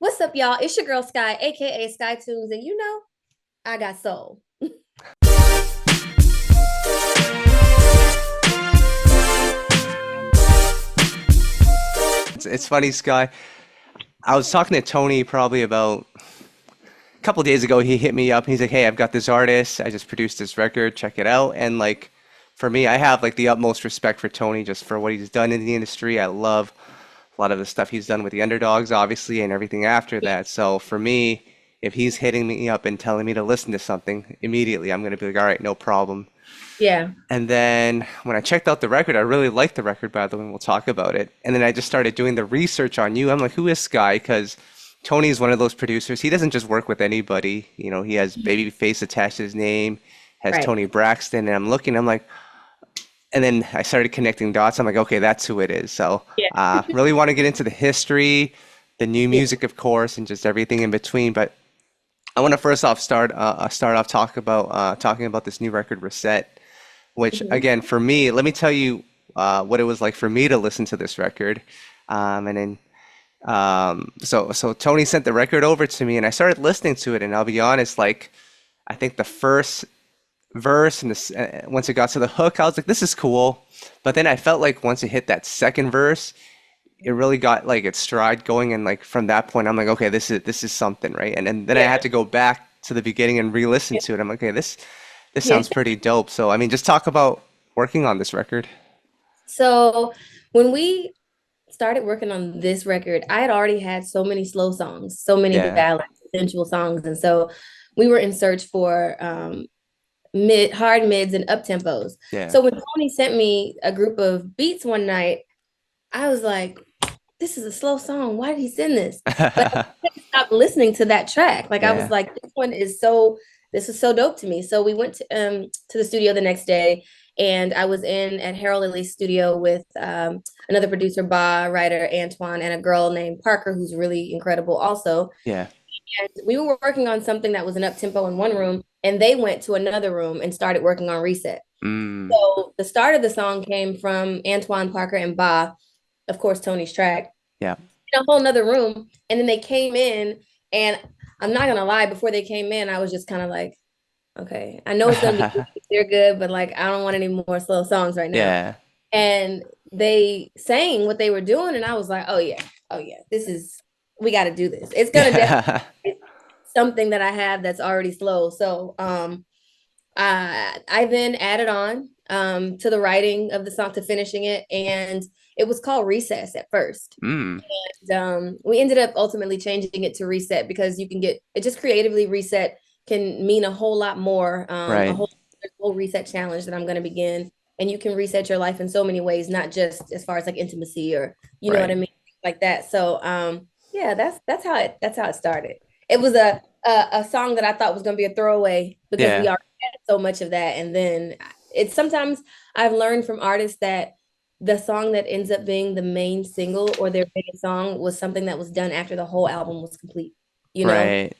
What's up, y'all? It's your girl Skye, aka SkyeTunes, and I got soul. It's funny, Skye. I was talking to Tony probably about a couple of days ago. He hit me up and he's like, "Hey, I've got this artist. I just produced this record. Check it out." And like, for me, I have like the utmost respect for Tony just for what he's done in the industry. I love a lot of the stuff he's done with the Underdogs, obviously, and everything after that. So for me, if he's hitting me up and telling me to listen to something immediately, I'm gonna be like, "All right, no problem." Yeah. And then when I checked out the record, I really liked the record, by the way, and we'll talk about it. And then I just started doing the research on you. I'm like, who is Skye? Because Tony is one of those producers. He doesn't just work with anybody. You know, he has Babyface attached to his name, has Right. Tony Braxton, and I'm looking, I'm like, and then I started connecting dots. I'm like, okay, that's who it is. So Yeah. really want to get into the history, the new Yeah. music, of course, and just everything in between. But I want to first off start off talking about this new record, Reset, which Mhm. again for me, let me tell you what it was like for me to listen to this record. And then so Tony sent the record over to me and I started listening to it, and I'll be honest, like I think the first verse and once it got to the hook, I was like, this is cool. But then I felt like once it hit that second verse, it really got like its stride going, and like from that point I'm like, okay, this is something, right? And then I had Yeah. to go back to the beginning and re-listen Yeah. to it. I'm like, okay, this Yeah. sounds pretty dope. So I mean, just talk about working on this record. So when we started working on this record, I had already had so many slow songs, so many Yeah, ballads, sensual songs, and so we were in search for hard mids and up tempos. yeah. So when Tony sent me a group of beats one night, I was like, this is a slow song. Why did he send this? But I couldn't stop listening to that track. Like I was Yeah, like, this is so dope to me. So we went to the studio the next day, and I was in at Harold Lily's studio with another producer, Ba, writer Antoine, and a girl named Parker, who's really incredible also. yeah. And we were working on something that was an up tempo in one room, and they went to another room and started working on Reset. Mm, So the start of the song came from Antoine, Parker, and Ba, of course, Tony's track, yeah. in a whole nother room. And then they came in, and I'm not gonna lie, before they came in, I was just kind of like, okay, I know it's gonna be good, they're good, but like I don't want any more slow songs right now. Yeah, And they sang what they were doing, and I was like, oh yeah, we got to do this. It's gonna definitely yeah. be something that I have that's already slow. So I then added on to the writing of the song, to finishing it, and it was called Recess at first. Mm, We ended up ultimately changing it to Reset because you can get it, just creatively. Reset can mean a whole lot more. right, There's a whole reset challenge that I'm going to begin, and you can reset your life in so many ways, not just as far as like intimacy or you know what I right. mean, like that. So yeah, that's how it started. It was a song that I thought was going to be a throwaway because we Yeah. already had so much of that, and then it's sometimes I've learned from artists that the song that ends up being the main single or their biggest song was something that was done after the whole album was complete, you know? Right.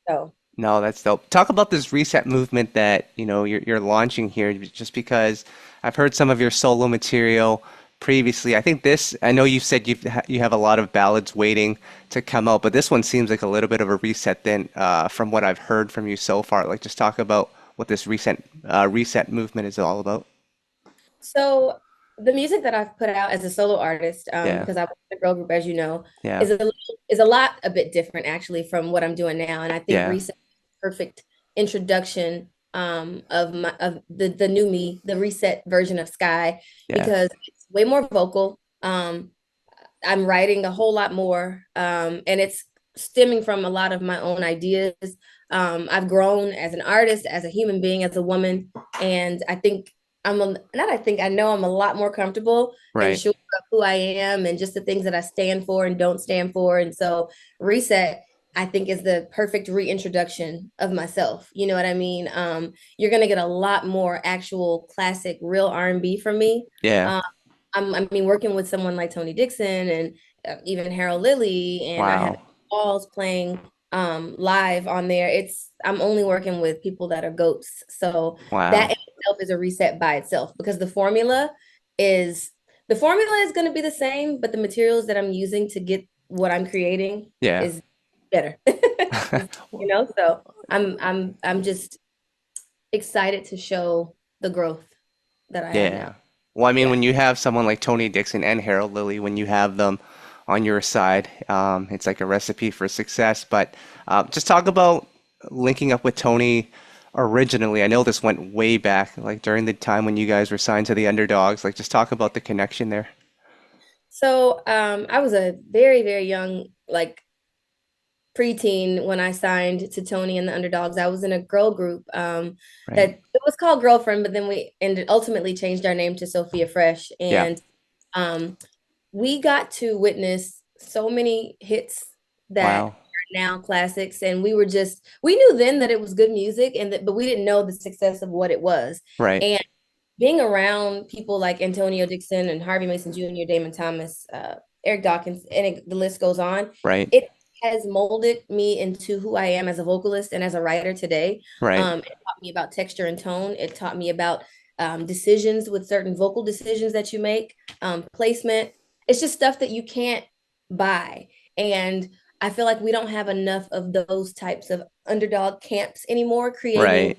So, No, that's dope. Talk about this reset movement that, you're launching here, just because I've heard some of your solo material previously. I think I know you said you have a lot of ballads waiting to come out, but this one seems like a little bit of a reset then, from what I've heard from you so far. Like, just talk about what this reset movement is all about. so the music that I've put out as a solo artist, Yeah. because I was in a girl group, as you know, Yeah. is a lot a bit different actually from what I'm doing now. And I think Yeah. Reset is the perfect introduction of the new me, the Reset version of Skye, Yeah. because it's way more vocal. I'm writing a whole lot more, and it's stemming from a lot of my own ideas. I've grown as an artist, as a human being, as a woman, and I think not. I think I know I'm a lot more comfortable and Right. sure of who I am and just the things that I stand for and don't stand for. And so, Reset, I think, is the perfect reintroduction of myself. You know what I mean? You're gonna get a lot more actual classic, real R&B from me. Yeah. Um, I mean, working with someone like Tony Dixon and even Harold Lilly, and I have Wow. Balls playing live on there. I'm only working with people that are goats. So that Wow. in itself is a reset by itself because is the formula is going to be the same, but the materials that I'm using to get what I'm creating Yeah. is better. So I'm just excited to show the growth that I have now. Yeah. Well, I mean, Yeah. when you have someone like Tony Dixon and Harold Lilly, when you have them on your side, it's like a recipe for success. But just talk about linking up with Tony originally. I know this went way back, like during the time when you guys were signed to the Underdogs. Like, just talk about the connection there. So I was a very, very young, like preteen when I signed to Tony and the Underdogs. I was in a girl group that Right. it was called Girlfriend, but then we ended ultimately changed our name to Sophia Fresh. Yeah. And um, we got to witness so many hits that Wow. are now classics. And we knew then that it was good music but we didn't know the success of what it was. Right. And being around people like Antonio Dixon and Harvey Mason Jr., Damon Thomas, Eric Dawkins, and the list goes on. Right. It has molded me into who I am as a vocalist and as a writer today. Right. It taught me about texture and tone. It taught me about decisions with certain vocal decisions that you make, placement. It's just stuff that you can't buy. And I feel like we don't have enough of those types of underdog camps anymore creating Right.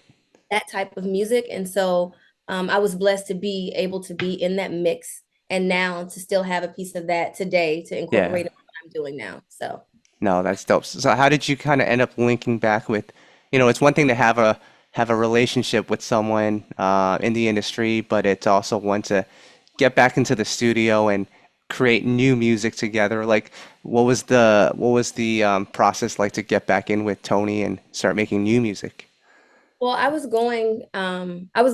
that type of music. And so I was blessed to be able to be in that mix and now to still have a piece of that today to Yeah. incorporate in what I'm doing now. So, No, that's dope. So how did you kind of end up linking back with, it's one thing to have a relationship with someone in the industry, but it's also one to get back into the studio and create new music together. Like, what was the process like to get back in with Tony and start making new music? well, I was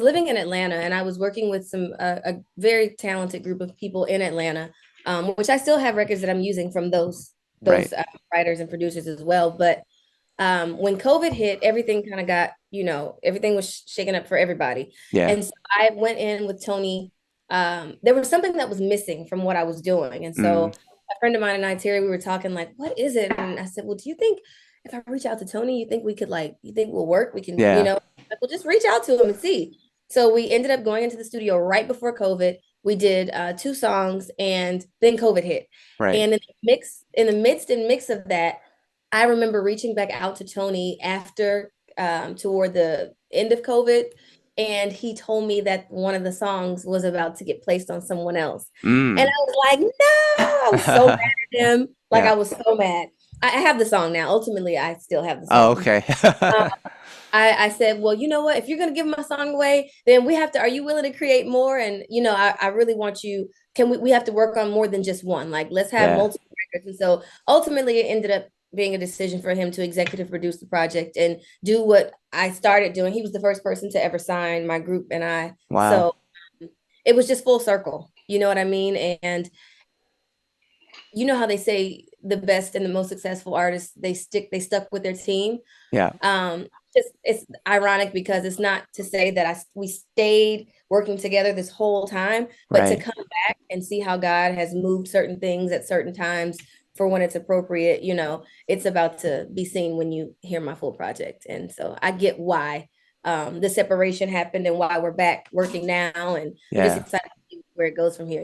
living in Atlanta and I was working with a very talented group of people in Atlanta, which I still have records that I'm using from Right. those writers and producers as well. But when COVID hit, everything kind of got, everything was shaken up for everybody. Yeah. And so I went in with Tony. There was something that was missing from what I was doing. And Mm. so a friend of mine and I, Terry, we were talking like, what is it? And I said, well, do you think if I reach out to Tony, you think we could you think we'll work? We can, Yeah. like, well, just reach out to him and see. So we ended up going into the studio right before COVID. We did two songs and then COVID hit. Right. And in the midst and mix of that, I remember reaching back out to Tony after toward the end of COVID, and he told me that one of the songs was about to get placed on someone else. And Mm. I was like, no, I was so mad at him. Like Yeah. I was so mad. I have the song now. Ultimately, I still have the Oh, song. okay. Um, I said, well, you know what? If you're gonna give my song away, then we have to. Are you willing to create more? And I really want you. Can we have to work on more than just one? Like, let's have Yeah. multiple records. And so ultimately, it ended up being a decision for him to executive produce the project and do what I started doing. He was the first person to ever sign my group, and I. Wow. So it was just full circle. You know what I mean? And you know how they say the best and the most successful artists they stuck with their team. Yeah. um just it's ironic because it's not to say that we stayed working together this whole time, but to Right. come back and see how God has moved certain things at certain times for when it's appropriate, it's about to be seen when you hear my full project. And so I get why the separation happened and why we're back working now, and I'm just Yeah. excited to see where it goes from here.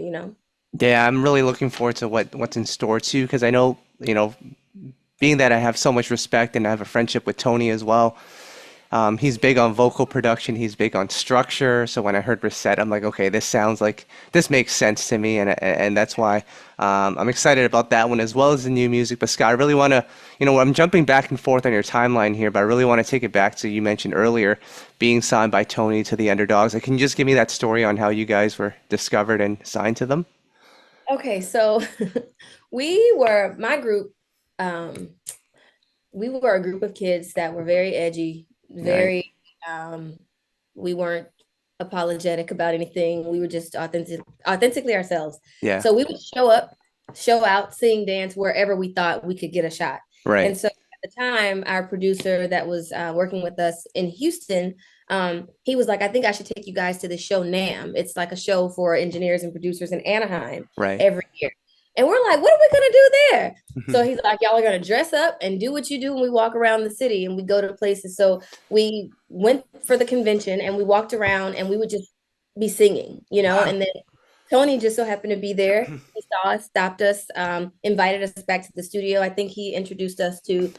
Yeah, I'm really looking forward to what's in store too, because I know, being that I have so much respect and I have a friendship with Tony as well. He's big on vocal production. He's big on structure. So when I heard Reset, I'm like, okay, this makes sense to me, and that's why I'm excited about that one as well as the new music. But Scott, I really want to, I'm jumping back and forth on your timeline here, but I really want to take it back to you mentioned earlier being signed by Tony to the Underdogs. Like, can you just give me that story on how you guys were discovered and signed to them? Okay, so my group, um, we were a group of kids that were very edgy, Right. very, um, we weren't apologetic about anything. We were just authentically ourselves. Yeah. So we would show up, show out, sing, dance wherever we thought we could get a shot. Right. And so at the time, our producer that was working with us in Houston, he was like, I think I should take you guys to the show NAM. It's like a show for engineers and producers in Anaheim Right. every year. And we're like, what are we gonna do there? So he's like, y'all are gonna dress up and do what you do when we walk around the city and we go to places. So we went for the convention and we walked around and we would just be singing, Wow. and then Tony just so happened to be there. He saw us, stopped us, invited us back to the studio. I think he introduced us to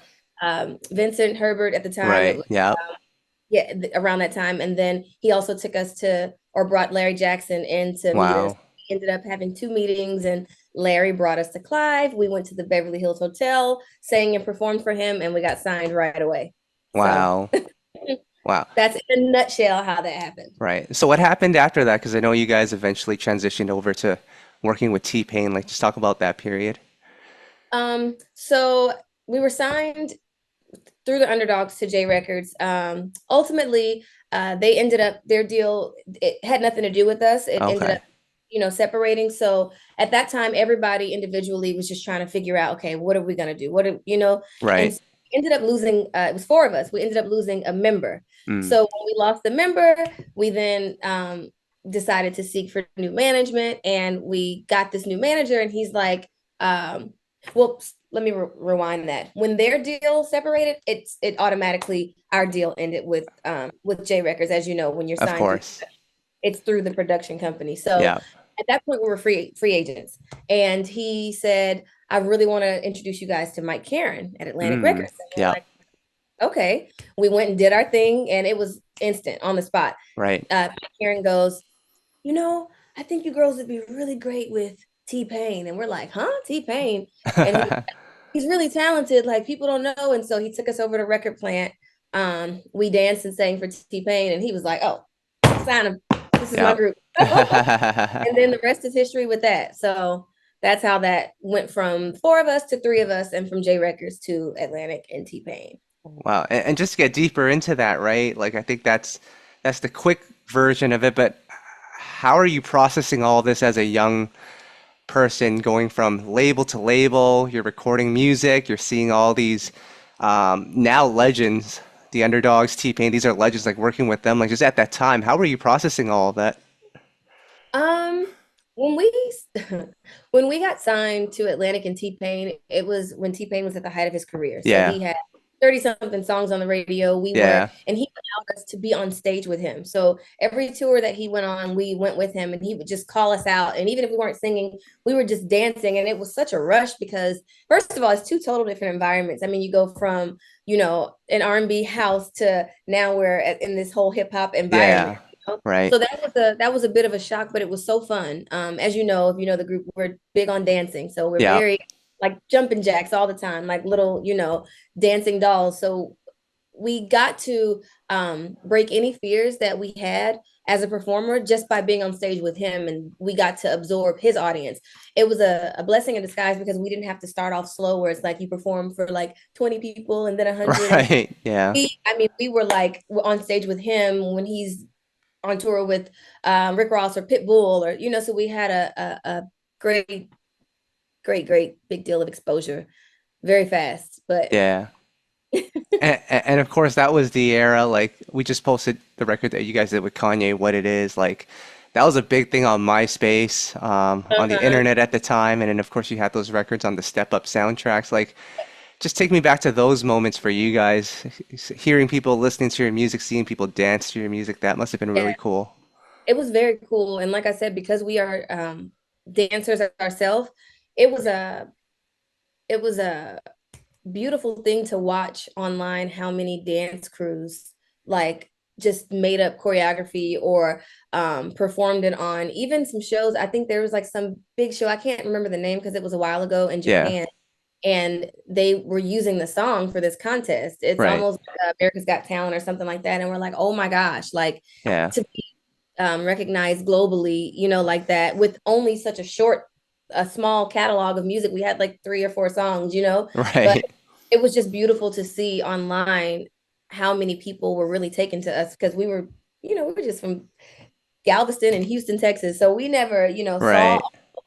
Vincent Herbert at the time. It Right. was Yep. yeah, around that time. And then he also took us to or brought Larry Jackson in to meet us. Wow. We ended up having two meetings, and Larry brought us to Clive. We went to the Beverly Hills Hotel, sang and performed for him, and we got signed right away. So Wow. Wow. that's in a nutshell how that happened. Right. So what happened after that? Because I know you guys eventually transitioned over to working with T-Pain. Like, just talk about that period. So we were signed through the Underdogs to J Records. Ultimately, they ended up their deal. It had nothing to do with us. It ended up, Okay. separating. So at that time, everybody individually was just trying to figure out, okay, what are we gonna do? And Right. so we ended up losing. It was four of us. We ended up losing a member. Mm. So when we lost the member, we then decided to seek for new management, and we got this new manager, and he's like, well, let me rewind that. When their deal separated, it automatically our deal ended with J Records. As you know, when you're Of signed through, course. it's through the production company. So Yeah. at that point, we were free agents, and he said, "I really want to introduce you guys to Mike Karen at Atlantic Mm. Records." And we're Yeah. like, "Okay." We went and did our thing, and it was instant on the spot. Right. Mike Karen goes, I think you girls would be really great with T-Pain. And we're like, huh? T-Pain. And he's really talented. Like people don't know. And so he took us over to record plant. We danced and sang for T-Pain. And he was like, oh, sign him. This is my Yeah. group. And then the rest is history with that. So that's how that went from four of us to three of us and from J Records to Atlantic and T-Pain. Wow. And just to get deeper into that, right? Like I think that's the quick version of it, but how are you processing all this as a young person going from label to label? You're recording music, you're seeing all these now legends, the Underdogs, T-Pain, these are legends, like working with them, like just at that time, how were you processing all of that? Um, when we when we got signed to Atlantic and T-Pain, it was when T-Pain was at the height of his career. So Yeah. he had 30 something songs on the radio. Yeah. And he allowed us to be on stage with him. So every tour that he went on, we went with him and he would just call us out. And even if we weren't singing, we were just dancing. And it was such a rush because first of all, it's two total different environments. I mean, you go from, an R&B house to now in this whole hip hop environment. Yeah. Right. So that was a bit of a shock, but it was so fun. As you know, if you know the group, we're big on dancing, so we're Yeah. very like jumping jacks all the time, like little dancing dolls. So we got to break any fears that we had as a performer just by being on stage with him, and we got to absorb his audience. It was a blessing in disguise because we didn't have to start off slow, where it's like you perform for like 20 people and then 100, and Right. Yeah. we were like on stage with him when he's on tour with Rick Ross or Pitbull, or so we had a great, great, great big deal of exposure very fast. But Yeah. And of course, that was the era. Like, we just posted the record that you guys did with Kanye, What It Is. Like, that was a big thing on MySpace, on the uh-huh. internet at the time. And then, of course, you had those records on the Step Up soundtracks. Like, just take me back to those moments for you guys. Hearing people listening to your music, seeing people dance to your music, that must have been really Yeah, cool. it was very cool. And like I said, because we are dancers ourselves, it was a it was a beautiful thing to watch online how many dance crews like just made up choreography or performed it on even some shows. I think there was like some big show, I can't remember the name because it was a while ago in Yeah. Japan, and they were using the song for this contest. It's Right. almost like America's Got Talent or something like that, and we're like, oh my gosh, like Yeah. to be recognized globally, like that with only such a small catalog of music. We had like three or four songs, but Right. it was just beautiful to see online how many people were really taken to us because we were just from Galveston and Houston, Texas. So we never, saw Right.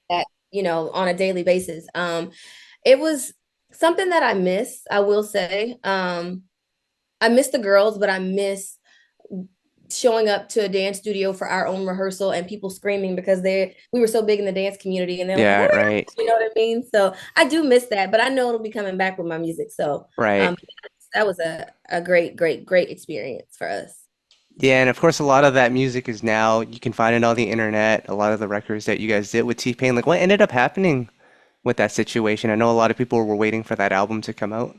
that, on a daily basis. It was something that I miss, I will say. I miss the girls, but I miss showing up to a dance studio for our own rehearsal and people screaming because we were so big in the dance community and they're like, oh Yeah. my Right. gosh, you know what I mean? So I do miss that, but I know it'll be coming back with my music. So Right. um that was a great, great, great experience for us. Yeah, and of course, a lot of that music is now you can find it on the internet. A lot of the records that you guys did with T-Pain, like what ended up happening with that situation? I know a lot of people were waiting for that album to come out.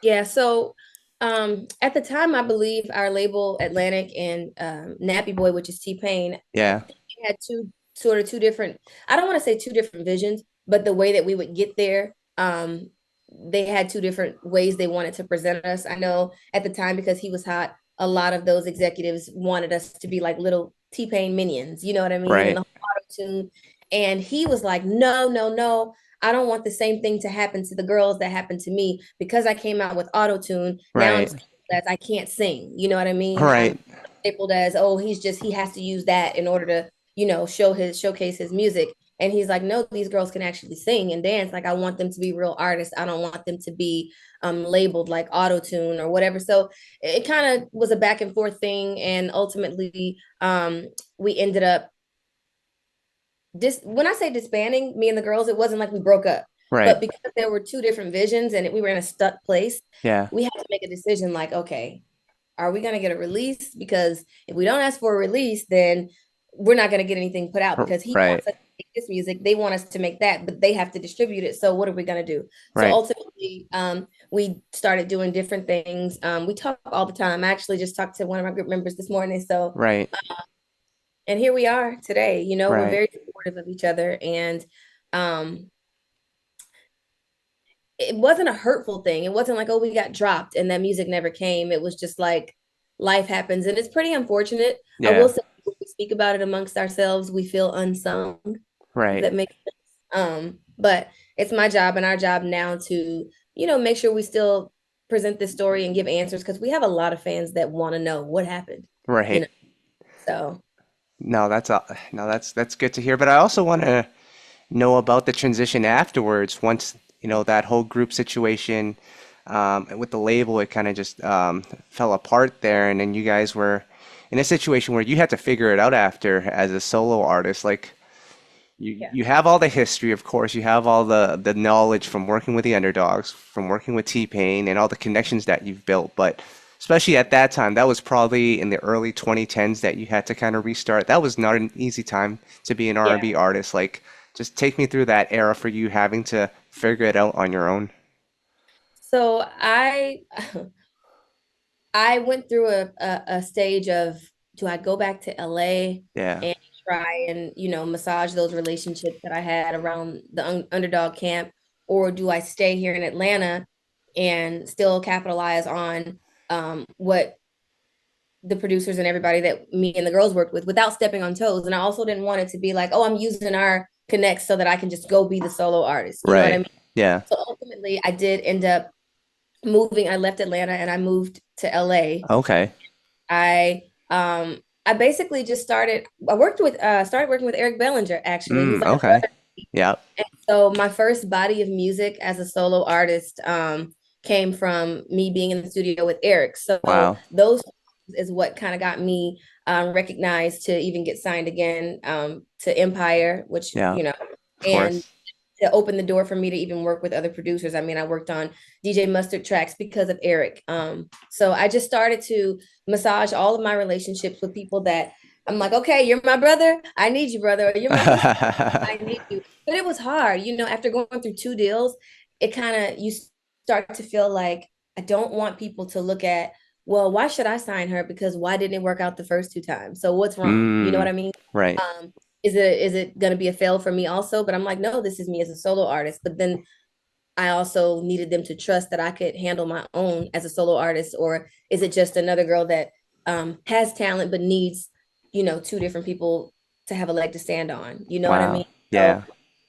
Yeah, so at the time, I believe our label Atlantic and Nappy Boy, which is T-Pain, I Yeah, think we had two different, I don't want to say two different visions, but the way that we would get there, they had two different ways they wanted to present us. I know at the time, because he was hot, a lot of those executives wanted us to be like little T-Pain minions, you know what I mean? And right, the whole auto tune. And he was like, no, no, no. I don't want the same thing to happen to the girls that happened to me because I came out with auto tune. Now I'm right, stapled as I can't sing. You know what I mean? I'm right, stapled as, oh, he has to use that in order to, showcase his music. And he's like, no, these girls can actually sing and dance. Like, I want them to be real artists. I don't want them to be labeled like auto tune or whatever. So it kind of was a back and forth thing, and ultimately we ended up when I say disbanding, me and the girls, it wasn't like we broke up, right. but because there were two different visions and we were in a stuck place, Yeah, we had to make a decision like, okay, are we going to get a release? Because if we don't ask for a release, then we're not going to get anything put out because he right, wants us to make this music. They want us to make that, but they have to distribute it. So what are we going to do? So right, ultimately, we started doing different things. We talk all the time. I actually just talked to one of my group members this morning. So right, and here we are today. We're right, very supportive of each other, and um it wasn't a hurtful thing. It wasn't like, oh, we got dropped and that music never came. It was just like life happens, and it's pretty unfortunate. I will yeah, say, when we speak about it amongst ourselves, we feel unsung, if right, that makes sense. But it's my job and our job now to, make sure we still present this story and give answers, because we have a lot of fans that want to know what happened, you right. know. So No, that's good to hear. But I also want to know about the transition afterwards. Once, that whole group situation with the label, it kind of just fell apart there, and then you guys were in a situation where you had to figure it out after as a solo artist. Like yeah. you have all the history, of course, you have all the knowledge from working with the Underdogs, from working with T-Pain, and all the connections that you've built. But especially at that time, that was probably in the early 2010s that you had to kind of restart. That was not an easy time to be an Yeah. R&B artist. Like, just take me through that era for you having to figure it out on your own. So I went through a stage of, do I go back to LA Yeah. and try and, massage those relationships that I had around the underdog camp, or do I stay here in Atlanta and still capitalize on what the producers and everybody that me and the girls worked with without stepping on toes? And I also didn't want it to be like, oh, I'm using our connects so that I can just go be the solo artist. You know what I Right. mean? Yeah. So ultimately, I did end up moving. I left Atlanta and I moved to LA. Okay. I I basically just started working with Eric Bellinger. Actually, he's like a Okay. brother. Yeah. And so my first body of music as a solo artist came from me being in the studio with Eric. So Wow. those is what kind of got me recognized to even get signed again to Empire, which, Yeah. Of and course. to open the door for me to even work with other producers. I mean, I worked on DJ Mustard tracks because of Eric. So I just started to massage all of my relationships with people that I'm like, okay, you're my brother, I need you, brother. Or you're my sister, I need you. But it was hard, after going through two deals, it kind of, you start to feel like, I don't want people to look at, well, why should I sign her? Because why didn't it work out the first two times? So what's wrong? You know what Mm, I mean? right. Um, is it going to be a fail for me also? But I'm like, no, this is me as a solo artist. But then I also needed them to trust that I could handle my own as a solo artist, or is it just another girl that has talent but needs, two different people to have a leg to stand on? You know what I Wow. mean? Yeah.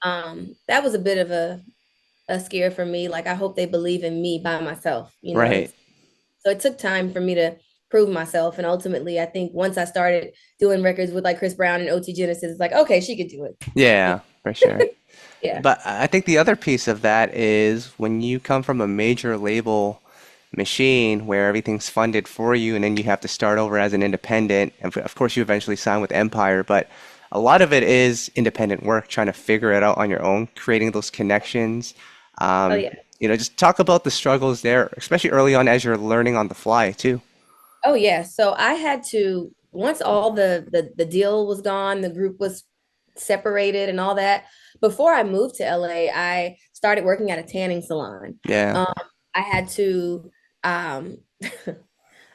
So that was a bit of a scare for me. Like, I hope they believe in me by myself, Right. so it took time for me to prove myself. And ultimately, I think once I started doing records with like Chris Brown and OT Genesis, it's like, okay, she could do it. Yeah, for sure. Yeah. But I think the other piece of that is when you come from a major label machine where everything's funded for you and then you have to start over as an independent, and of course you eventually sign with Empire, but a lot of it is independent work, trying to figure it out on your own, creating those connections. Oh Um, yeah. just talk about the struggles there, especially early on as you're learning on the fly too. Oh yeah. So I had to once all the deal was gone, the group was separated and all that. Before I moved to LA, I started working at a tanning salon. Yeah. Um, I had to um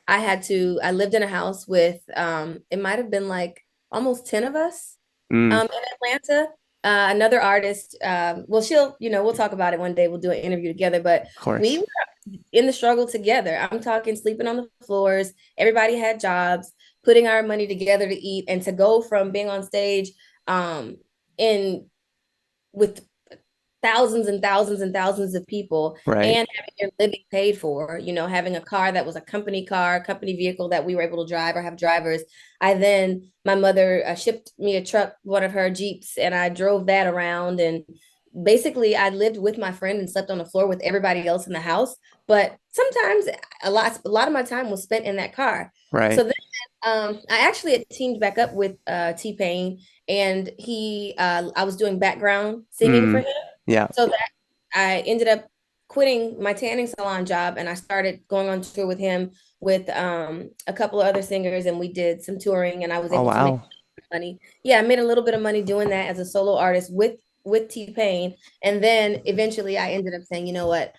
I lived in a house with it might have been like almost 10 of us Mm, in Atlanta. Another artist, well, we'll talk about it one day. We'll do an interview together, but of we course. were in the struggle together. I'm talking sleeping on the floors. Everybody had jobs, putting our money together to eat, and to go from being on stage um, in with thousands and thousands and thousands of people Right. and having your living paid for, having a car that was a company car, company vehicle that we were able to drive or have drivers. My mother shipped me a truck, one of her Jeeps, and I drove that around. And basically, I lived with my friend and slept on the floor with everybody else in the house. But sometimes a lot of my time was spent in that car. Right. So then I actually had teamed back up with T-Pain, and I was doing background singing for Mm, him. yeah. So that I ended up quitting my tanning salon job, and I started going on tour with him with a couple of other singers, and we did some touring, and I was Oh able to make wow. money. Yeah, I made a little bit of money doing that as a solo artist with T-Pain. And then eventually I ended up saying, you know what,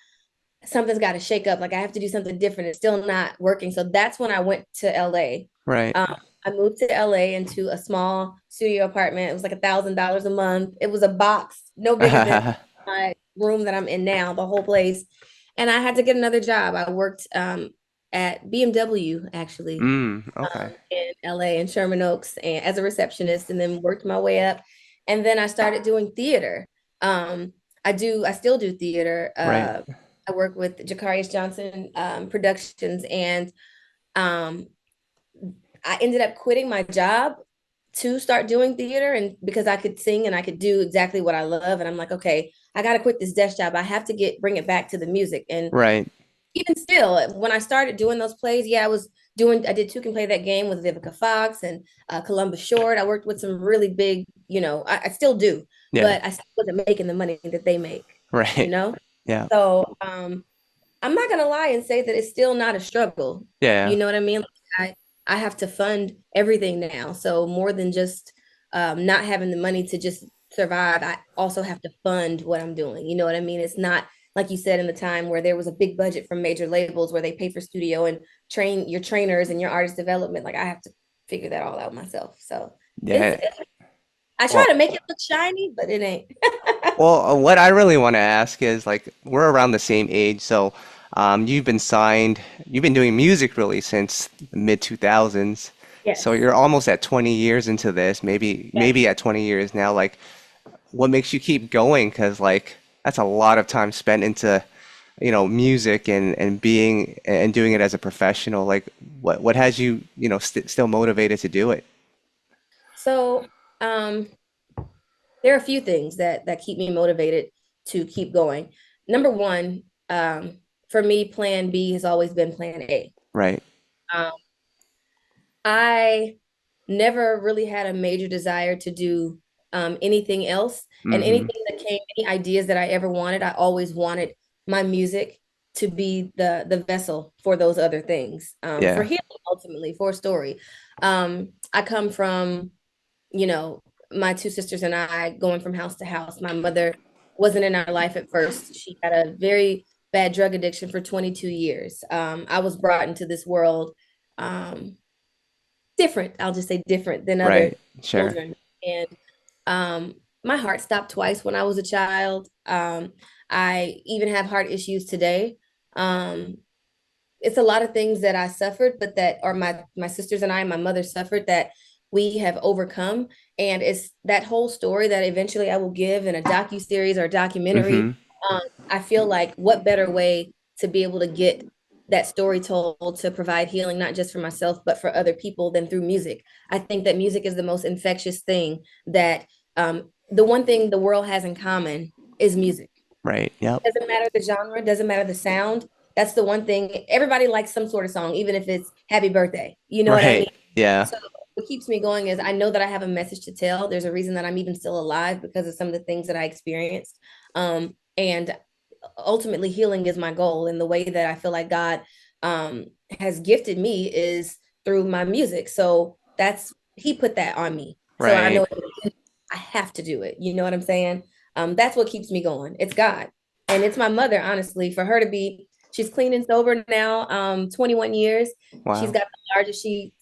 something's got to shake up. Like I have to do something different. It's still not working. So that's when I went to LA. Right. I moved to LA into a small studio apartment. It was like $1,000 a month. It was a box, no bigger than my room that I'm in now, the whole place. And I had to get another job. I worked at BMW actually Okay. in LA in Sherman Oaks and as a receptionist, and then worked my way up. And then I started doing theater. Um, I still do theater. Right. I work with Jacarius Johnson Productions, and um, I ended up quitting my job to start doing theater, and because I could sing and I could do exactly what I love. And I'm like, okay, I got to quit this desk job. I have to bring it back to the music. And Right. even still, when I started doing those plays, yeah, I did Two Can Play That Game with Vivica Fox and Columbus Short. I worked with some really big, I still do, Yeah. but I still wasn't making the money that they make, you Right. know? Yeah. So I'm not gonna lie and say that it's still not a struggle. Yeah. You know what I mean? Like I have to fund everything now. So more than just not having the money to just survive, I also have to fund what I'm doing. You know what I mean? It's not like you said in the time where there was a big budget from major labels where they pay for studio and train your trainers and your artist development. Like I have to figure that all out myself. So Yeah. I try Well, to make it look shiny, but it ain't. what I really want to ask is like we're around the same age, so you've been doing music really since the mid 2000s. So Yes. you're almost at 20 years into this, Yes. maybe at 20 years now. Like, what makes you keep going? Because like that's a lot of time spent into, music and being and doing it as a professional. Like, what has you, still motivated to do it? So um there are a few things that keep me motivated to keep going. Number one, for me, plan B has always been plan A. Right. Um, I never really had a major desire to do anything else. And Mm-hmm. anything that came, any ideas that I ever wanted, I always wanted my music to be the vessel for those other things, for Yeah. healing, ultimately, for a story. I come from, you know, my two sisters and I going from house to house. My mother wasn't in our life at first. She had a very bad drug addiction for 22 years. I was brought into this world um, different. I'll just say different than other Right. Sure. children. And my heart stopped twice when I was a child. I even have heart issues today. Um, it's a lot of things that I suffered, but that are my sisters and I, my mother suffered that we have overcome. And it's that whole story that eventually I will give in a docu-series or a Mm-hmm. documentary. I feel like what better way to be able to get that story told to provide healing, not just for myself, but for other people than through music. I think that music is the most infectious thing that the one thing the world has in common is music. Right. Yep. Doesn't matter the genre, doesn't matter the sound. That's the one thing. Everybody likes some sort of song, even if it's happy birthday. You know what I mean? Right. Yeah. So what keeps me going is I know that I have a message to tell. There's a reason that I'm even still alive because of some of the things that I experienced. And ultimately healing is my goal, and the way that I feel like God has gifted me is through my music. So that's he put that on me. So I Right. know I have to do it. You know what I'm saying? That's what keeps me going. It's God. And it's my mother, honestly, for her to be, she's clean and sober now, 21 years. She's Wow. got the largest, she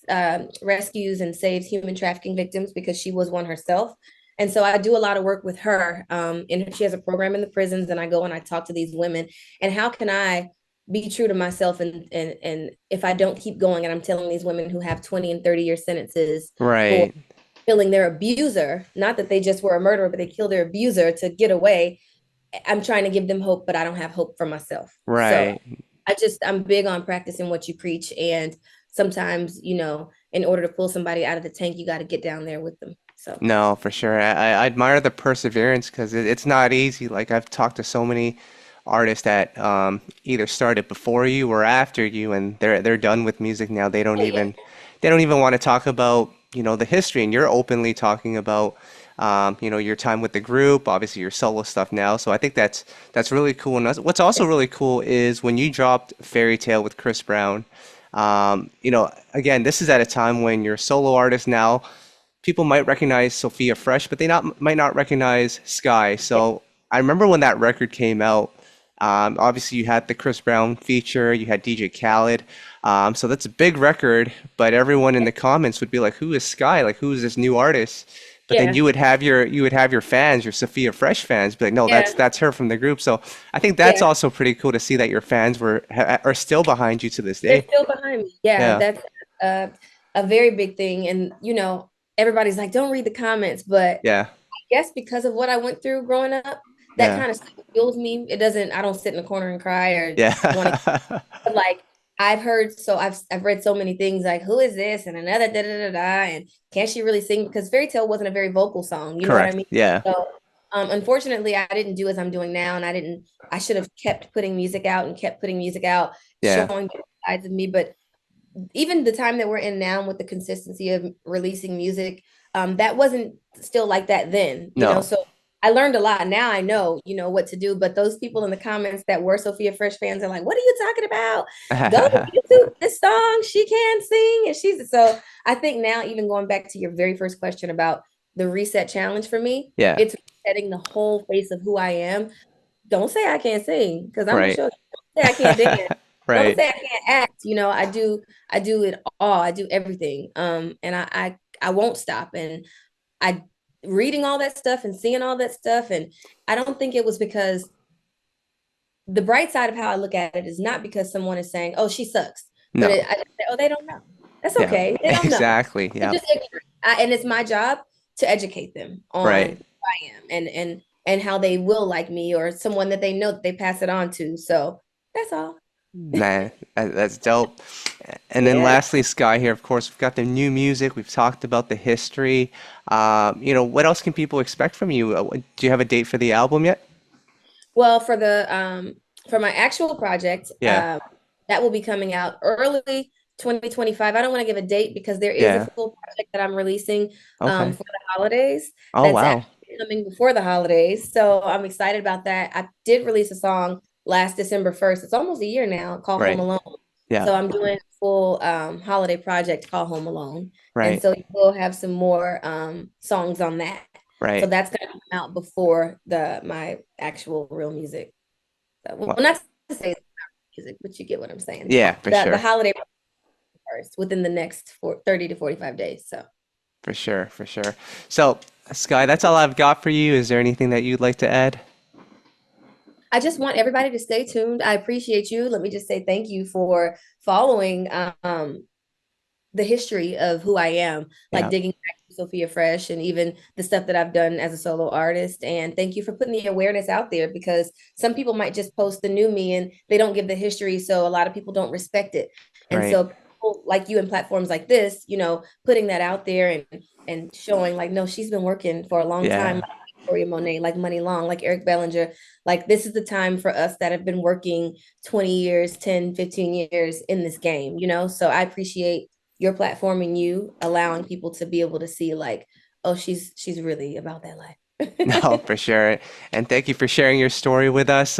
rescues and saves human trafficking victims because she was one herself. And so I do a lot of work with her. And she has a program in the prisons, and I go and I talk to these women. And how can I be true to myself and if I don't keep going and I'm telling these women who have 20 and 30-year sentences for Right. killing their abuser, not that they just were a murderer, but they killed their abuser to get away. I'm trying to give them hope, but I don't have hope for myself. So Right. I'm big on practicing what you preach. And sometimes, in order to pull somebody out of the tank, you got to get down there with them. So No, for sure. I admire the perseverance because it's not easy. Like I've talked to so many artists that either started before you or after you, and they're done with music now. oh yeah, They don't even want to talk about, the history. And you're openly talking about your time with the group, obviously your solo stuff now. So I think that's really cool. And what's also really cool is when you dropped Fairytale with Chris Brown. Again, this is at a time when you're a solo artist now. People might recognize Sophia Fresh, but they not might not recognize Skye. So I remember when that record came out. Obviously, you had the Chris Brown feature, you had DJ Khaled. So that's a big record, but everyone in the comments would be like, "Who is Skye? Like, who is this new artist?" But then yeah, you would have your fans, your Sophia Fresh fans, be like, "No, yeah, that's her from the group." So I think that's yeah. also pretty cool to see that your fans are still behind you to this They're day. still behind me. Yeah, Yeah, that's uh, a very big thing. And everybody's like, don't read the comments, but yeah, guess because of what I went through growing up, that yeah, kind of fuels me. It doesn't, I don't sit in a corner and cry or want yeah. to, like, I've read so many things like, who is this? And another da da da da. And can she really sing? Because Fairytale wasn't a very vocal song. You know what I Correct. mean? Yeah, So, unfortunately, I didn't do as I'm doing now. And I should have kept putting music out and kept putting music out, yeah. showing different sides of me. But even the time that we're in now with the consistency of releasing music, that wasn't still like that then. No. So I learned a lot. Now I know, what to do. But those people in the comments that were Sophia Fresh fans are like, what are you talking about? Go to YouTube this song. She can sing. And she's so I think now, even going back to your very first question about the reset challenge for me, Yeah, it's setting the whole face of who I am. Don't say I can't sing because I'm gonna right. show you. Don't say I can't dance. Don't Right. say I can't act. I do it all. I do everything. And I won't stop. And I reading all that stuff and seeing all that stuff. And I don't think it was because the bright side of how I look at it is not because someone is saying, "Oh, she sucks," but No. I say, "Oh, they don't know." That's Yeah. okay. They don't know. Exactly. They're Yeah. just ignorant. And it's my job to educate them on Right. who I am and how they will like me or someone that they know that they pass it on to. So that's all. Man, that's dope. And then Yeah. lastly, Sky here, of course, we've got the new music. We've talked about the history. What else can people expect from you? Do you have a date for the album yet? Well, for my actual project, Yeah. that will be coming out early 2025. I don't want to give a date because there is a Yeah. full project that I'm releasing Okay. for the holidays Oh, that's wow. actually coming before the holidays. So I'm excited about that. I did release a song last December 1st. It's almost a year now called Home Right. Alone. Yeah. So I'm doing a full holiday project called Home Alone. And Right. so we'll have some more songs on that. So Right. that's gonna come out before my actual real music. So, well, Well, not to say it's not music, but you get what I'm saying. yeah, for The sure. holiday first within the next 30 to 45 days. So For sure. For sure. So, Sky, that's all I've got for you. Is there anything that you'd like to add? I just want everybody to stay tuned. I appreciate you. Let me just say thank you for following the history of who I am, like Yeah. digging back to Sophia Fresh and even the stuff that I've done as a solo artist. And thank you for putting the awareness out there because some people might just post the new me and they don't give the history. So a lot of people don't respect it. And Right. so people like you in platforms like this, putting that out there and showing like, no, she's been working for a long time. Yeah. Like Victoria Monet, like Money Long, like Eric Bellinger. Like this is the time for us that have been working 20 years, 10, 15 years in this game. So I appreciate your platform and you allowing people to be able to see like, oh, she's really about that life. No, for sure. And thank you for sharing your story with us.